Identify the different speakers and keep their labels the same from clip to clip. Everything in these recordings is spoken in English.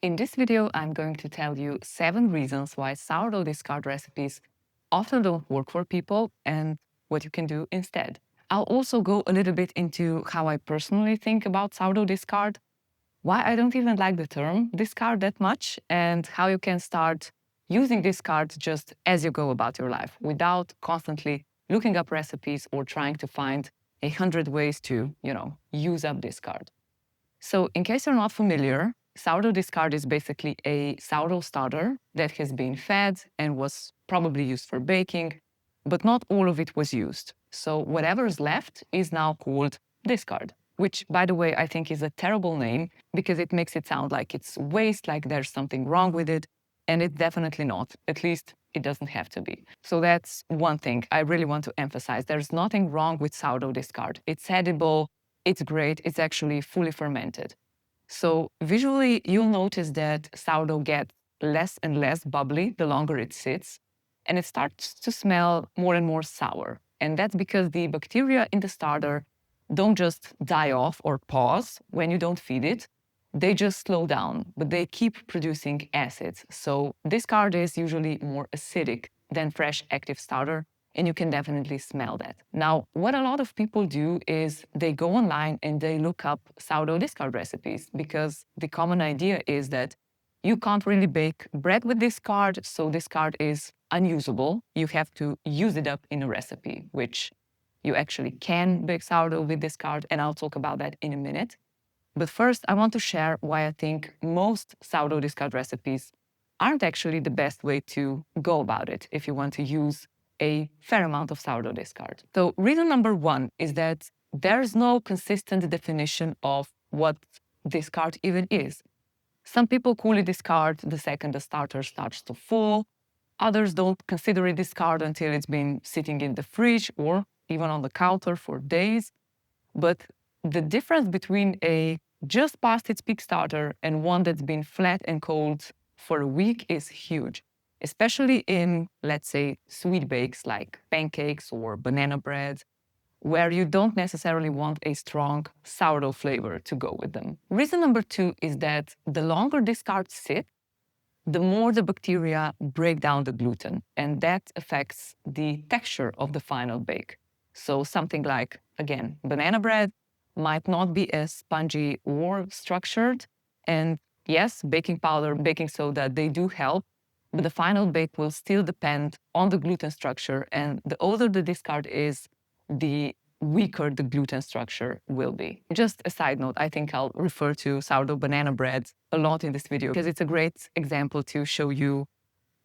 Speaker 1: In this video, I'm going to tell you 7 reasons why sourdough discard recipes often don't work for people and what you can do instead. I'll also go a little bit into how I personally think about sourdough discard, why I don't even like the term discard that much, and how you can start using discard just as you go about your life without constantly looking up recipes or trying to find 100 ways to, use up discard. So in case you're not familiar, sourdough discard is basically a sourdough starter that has been fed and was probably used for baking, but not all of it was used. So whatever is left is now called discard, which, by the way, I think is a terrible name because it makes it sound like it's waste, like there's something wrong with it, and it's definitely not. At least it doesn't have to be. So that's one thing I really want to emphasize. There's nothing wrong with sourdough discard. It's edible, it's great, it's actually fully fermented. So visually, you'll notice that sourdough gets less and less bubbly the longer it sits, and it starts to smell more and more sour. And that's because the bacteria in the starter don't just die off or pause when you don't feed it. They just slow down, but they keep producing acids. So discard is usually more acidic than fresh active starter, and you can definitely smell that. Now, what a lot of people do is they go online and they look up sourdough discard recipes because the common idea is that you can't really bake bread with discard, so discard is unusable. You have to use it up in a recipe, which you actually can bake sourdough with discard, and I'll talk about that in a minute. But first, I want to share why I think most sourdough discard recipes aren't actually the best way to go about it if you want to use a fair amount of sourdough discard. So reason number 1 is that there's no consistent definition of what discard even is. Some people call it discard the second the starter starts to fall. Others don't consider it discard until it's been sitting in the fridge or even on the counter for days. But the difference between a just past its peak starter and one that's been flat and cold for a week is huge, especially in, let's say, sweet bakes like pancakes or banana bread, where you don't necessarily want a strong sourdough flavor to go with them. Reason number 2 is that the longer discards sit, the more the bacteria break down the gluten, and that affects the texture of the final bake. So something like, again, banana bread might not be as spongy or structured. And yes, baking powder, baking soda, they do help, but the final bake will still depend on the gluten structure. And the older the discard is, the weaker the gluten structure will be. Just a side note, I think I'll refer to sourdough banana bread a lot in this video because it's a great example to show you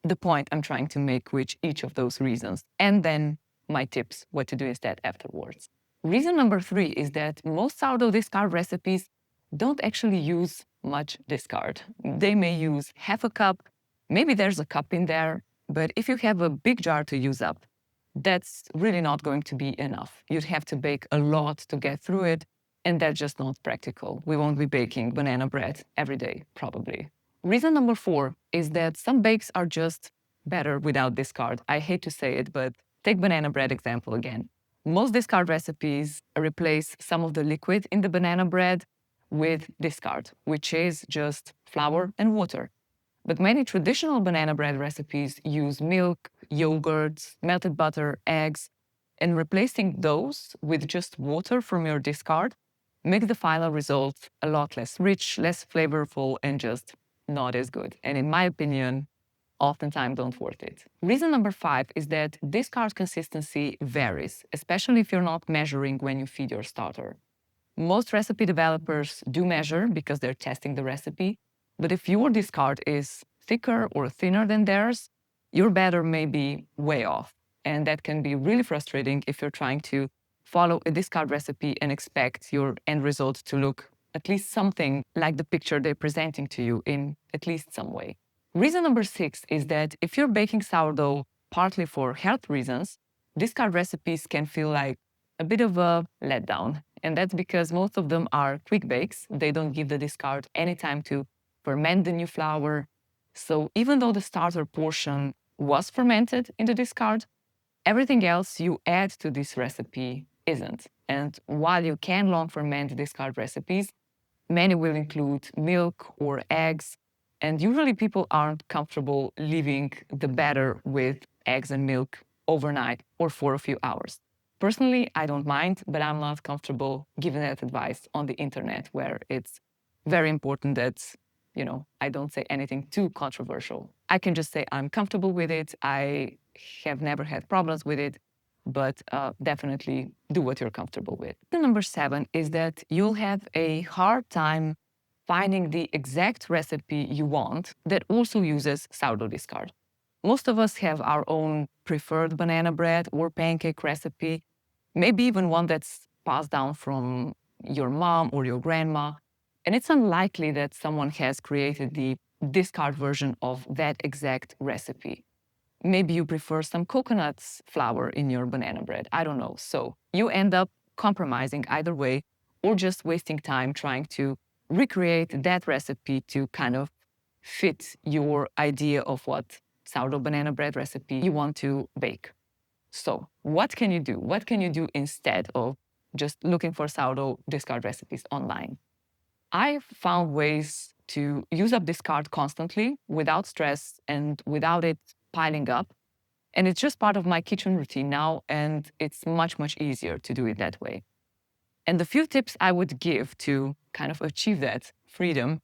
Speaker 1: the point I'm trying to make with each of those reasons. And then my tips, what to do instead afterwards. Reason number 3 is that most sourdough discard recipes don't actually use much discard. They may use half a cup, maybe there's a cup in there, but if you have a big jar to use up, that's really not going to be enough. You'd have to bake a lot to get through it, and that's just not practical. We won't be baking banana bread every day, probably. Reason number 4 is that some bakes are just better without discard. I hate to say it, but take banana bread example again. Most discard recipes replace some of the liquid in the banana bread with discard, which is just flour and water. But many traditional banana bread recipes use milk, yogurt, melted butter, eggs, and replacing those with just water from your discard makes the final result a lot less rich, less flavorful, and just not as good. And in my opinion, oftentimes don't worth it. Reason number 5 is that discard consistency varies, especially if you're not measuring when you feed your starter. Most recipe developers do measure because they're testing the recipe, but if your discard is thicker or thinner than theirs, your batter may be way off. And that can be really frustrating if you're trying to follow a discard recipe and expect your end result to look at least something like the picture they're presenting to you in at least some way. Reason number 6 is that if you're baking sourdough partly for health reasons, discard recipes can feel like a bit of a letdown. And that's because most of them are quick bakes. They don't give the discard any time to ferment the new flour. So even though the starter portion was fermented in the discard, everything else you add to this recipe isn't. And while you can long ferment discard recipes, many will include milk or eggs, And usually people aren't comfortable leaving the batter with eggs and milk overnight or for a few hours. Personally, I don't mind, but I'm not comfortable giving that advice on the internet where it's very important that, I don't say anything too controversial. I can just say I'm comfortable with it. I have never had problems with it, but definitely do what you're comfortable with. The number 7 is that you'll have a hard time finding the exact recipe you want that also uses sourdough discard. Most of us have our own preferred banana bread or pancake recipe, maybe even one that's passed down from your mom or your grandma. And it's unlikely that someone has created the discard version of that exact recipe. Maybe you prefer some coconut flour in your banana bread. I don't know. So you end up compromising either way or just wasting time trying to recreate that recipe to kind of fit your idea of what sourdough banana bread recipe you want to bake. So what can you do? What can you do instead of just looking for sourdough discard recipes online? I found ways to use up discard constantly without stress and without it piling up. And it's just part of my kitchen routine now, and it's much, much easier to do it that way. And the few tips I would give to kind of achieve that freedom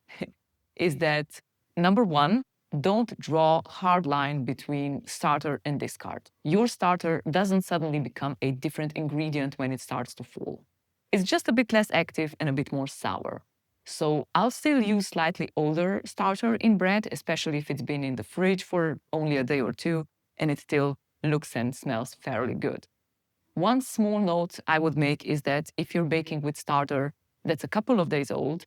Speaker 1: is that number 1, don't draw a hard line between starter and discard. Your starter doesn't suddenly become a different ingredient when it starts to fall. It's just a bit less active and a bit more sour. So I'll still use slightly older starter in bread, especially if it's been in the fridge for only a day or two and it still looks and smells fairly good. One small note I would make is that if you're baking with starter that's a couple of days old,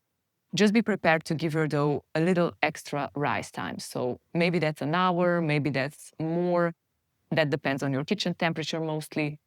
Speaker 1: just be prepared to give your dough a little extra rise time. So maybe that's an hour, maybe that's more. That depends on your kitchen temperature mostly.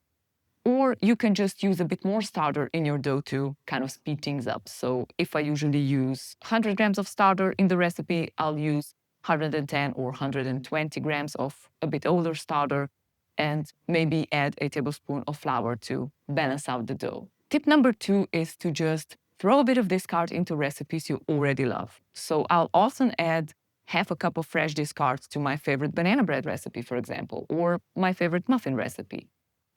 Speaker 1: Or you can just use a bit more starter in your dough to kind of speed things up. So if I usually use 100 grams of starter in the recipe, I'll use 110 or 120 grams of a bit older starter and maybe add a tablespoon of flour to balance out the dough. Tip number 2 is to just throw a bit of discard into recipes you already love. So I'll often add half a cup of fresh discards to my favorite banana bread recipe, for example, or my favorite muffin recipe.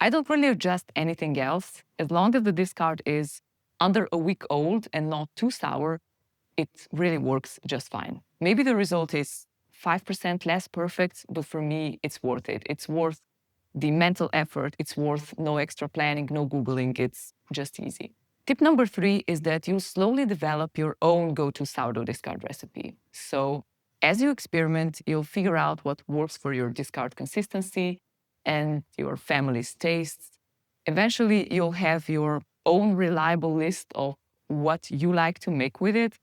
Speaker 1: I don't really adjust anything else. As long as the discard is under a week old and not too sour, it really works just fine. Maybe the result is 5% less perfect, but for me, it's worth it. It's worth the mental effort. It's worth no extra planning, no Googling. It's just easy. Tip number 3 is that you slowly develop your own go-to sourdough discard recipe. So as you experiment, you'll figure out what works for your discard consistency and your family's tastes. Eventually, you'll have your own reliable list of what you like to make with it.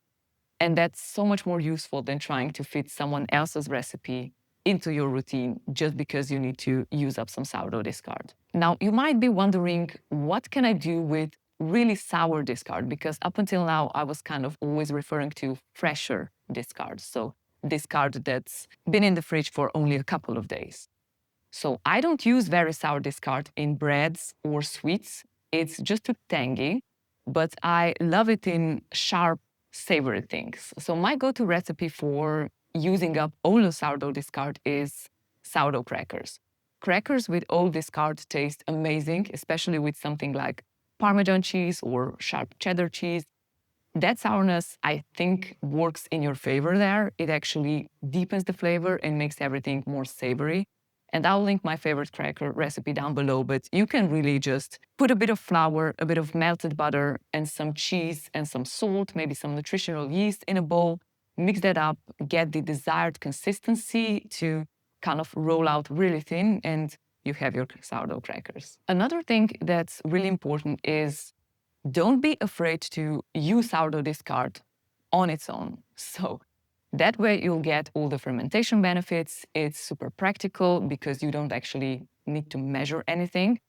Speaker 1: And that's so much more useful than trying to fit someone else's recipe into your routine just because you need to use up some sourdough discard. Now, you might be wondering, what can I do with really sour discard? Because up until now, I was kind of always referring to fresher discard. So discard that's been in the fridge for only a couple of days. So I don't use very sour discard in breads or sweets. It's just too tangy, but I love it in sharp, savory things. So my go-to recipe for using up all the sourdough discard is sourdough crackers. Crackers with old discard taste amazing, especially with something like Parmesan cheese or sharp cheddar cheese. That sourness, I think, works in your favor there. It actually deepens the flavor and makes everything more savory. And I'll link my favorite cracker recipe down below, but you can really just put a bit of flour, a bit of melted butter, and some cheese and some salt, maybe some nutritional yeast in a bowl. Mix that up, get the desired consistency to kind of roll out really thin, and you have your sourdough crackers. Another thing that's really important is don't be afraid to use sourdough discard on its own. So that way you'll get all the fermentation benefits. It's super practical because you don't actually need to measure anything.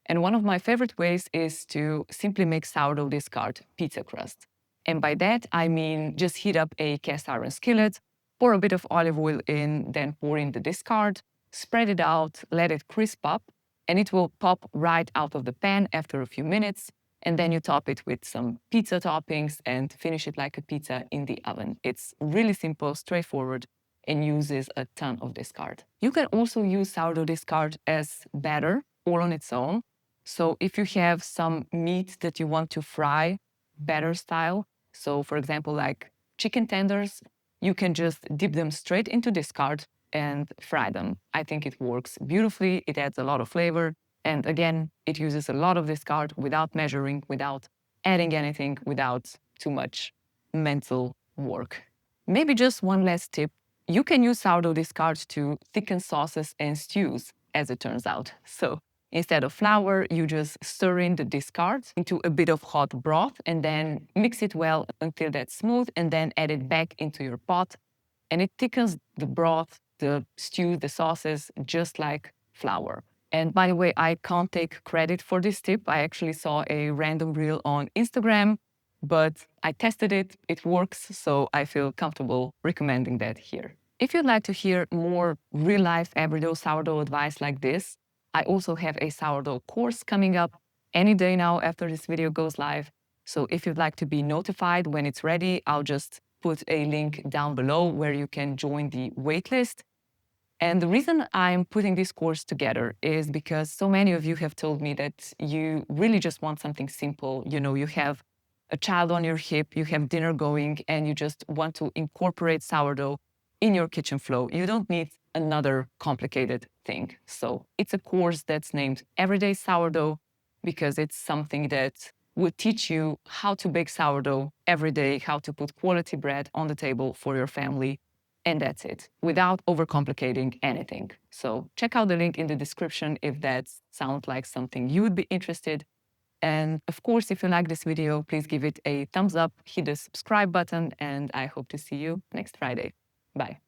Speaker 1: And one of my favorite ways is to simply make sourdough discard pizza crust. And by that, I mean just heat up a cast iron skillet, pour a bit of olive oil in, then pour in the discard, spread it out, let it crisp up, and it will pop right out of the pan after a few minutes. and then you top it with some pizza toppings and finish it like a pizza in the oven. It's really simple, straightforward, and uses a ton of discard. You can also use sourdough discard as batter or on its own. So if you have some meat that you want to fry batter style, so for example, like chicken tenders, you can just dip them straight into discard and fry them. I think it works beautifully. It adds a lot of flavor. And again, it uses a lot of discard without measuring, without adding anything, without too much mental work. Maybe just one last tip. You can use sourdough discard to thicken sauces and stews, as it turns out. So instead of flour, you just stir in the discard into a bit of hot broth and then mix it well until that's smooth and then add it back into your pot. And it thickens the broth, the stew, the sauces, just like flour. And by the way, I can't take credit for this tip. I actually saw a random reel on Instagram, but I tested it, it works, so I feel comfortable recommending that here. If you'd like to hear more real-life everyday sourdough advice like this, I also have a sourdough course coming up any day now after this video goes live. So if you'd like to be notified when it's ready, I'll just put a link down below where you can join the waitlist. And the reason I'm putting this course together is because so many of you have told me that you really just want something simple. You know, you have a child on your hip, you have dinner going, and you just want to incorporate sourdough in your kitchen flow. You don't need another complicated thing. So it's a course that's named Everyday Sourdough because it's something that would teach you how to bake sourdough every day, how to put quality bread on the table for your family. And that's it, without overcomplicating anything. So check out the link in the description if that sounds like something you would be interested. And of course, if you like this video, please give it a thumbs up, hit the subscribe button, and I hope to see you next Friday. Bye.